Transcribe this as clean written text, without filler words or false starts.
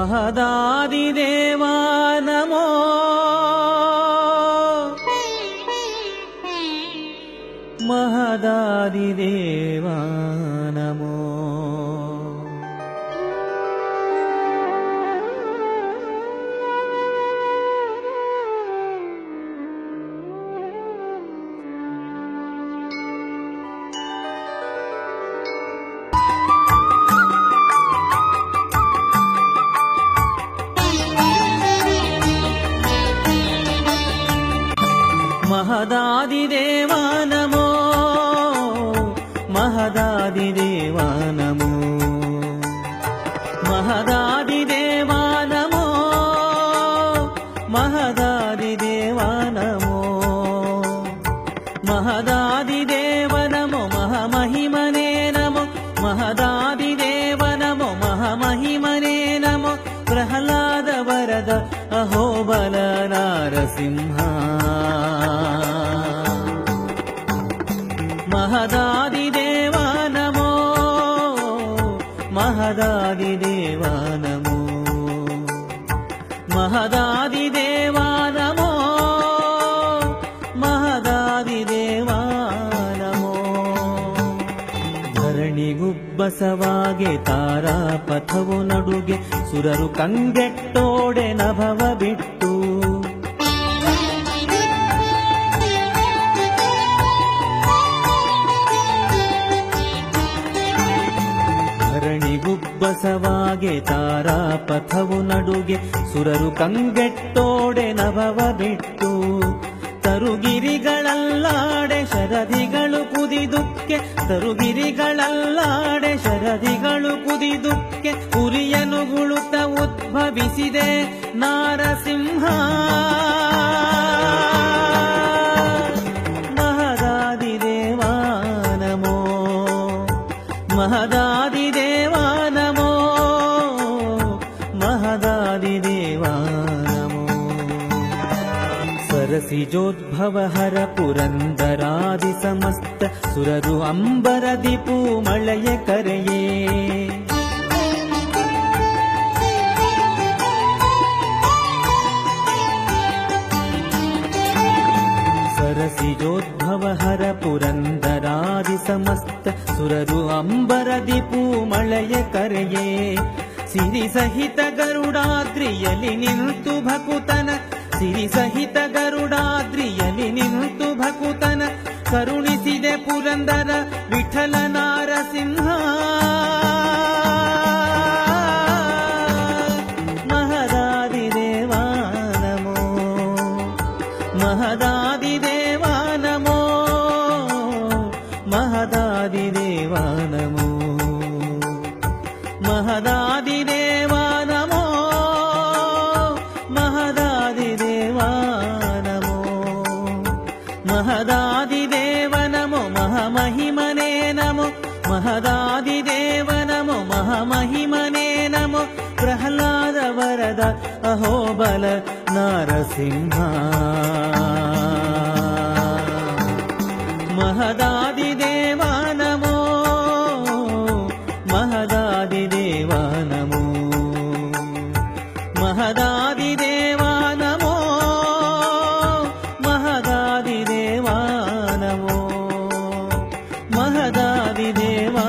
महदादिदेवा नमो महदादिदेवा नमो महदादिदेवा नमो महदादिदेवा नमो महदादिदेवा नमो महदादिदेवा नमो महदादिदेव नमो महामहिमने नमो महदादिदेव नमो महामहिमने नमो प्रह्लाद वरद अहोबल नारसिंह महदादिदेवा नमो महदादिदेवा नमो महदादिदेवा नमो महदादिदेवा नमो ಧರಣಿಗುಬ್ಬಸವಾಗೆ ತಾರಾಪಥವು ನಡುಗೆ ಸುರರು ಕಂಗೆಟ್ಟೋಡೆ ನಭವ ಬಿಟ್ಟು ಧರಣಿಗುಬ್ಬಸವಾಗೆ ತಾರಾಪಥವು ನಡುಗೆ ಸುರರು ಕಂಗೆಟ್ಟೋಡೆ ನಭವ ಬಿಟ್ಟು ತರುಗಿರಿಗಳಲ್ಲಾಡೆ ಶರದಿಗಳು ಕುದಿದುಕ್ಕೆ ತರುಗಿರಿಗಳಲ್ಲಾಡೆ ಶರದಿಗಳು ಕುದಿದುಕ್ಕೆ ಉರಿಯನು ಗುಳುತ್ತ ಉದ್ಭವಿಸಿದೆ ನಾರಸಿಂಹ महदादिदेवा नमो महदादिदेवा नमो महदादिदेवा नमो सरसिजोद्भव हर पुरंदरादि समस्त सुररु अंबरदि पूमळय करेये सरसिजोद्भव हर पुरंदरादि समस्त सुररु अंबरदि पूमळय करेये सिरि सहित गरुडाद्रियलि निंतु भकुतन सिरि सहित गरुडाद्रियलि निंतु भकुतन करुणिसिदे पुरंदर विठल नारसिंह महदादिदेवा नमो महदादिदेवा नमो महदादिदेवा नमो महदादिदेवा नमो महदादिदेवा नमो महदादिदेव नमो महामहिमने नमो महदादिदेव नमो महामहिमने नमो प्रह्लाद वरद अहोबल नारसिंह महदादिदेवा नमो महदादिदेवा नमो महदादिदेवा नमो महदादिदेवा नमो महदादिदेवा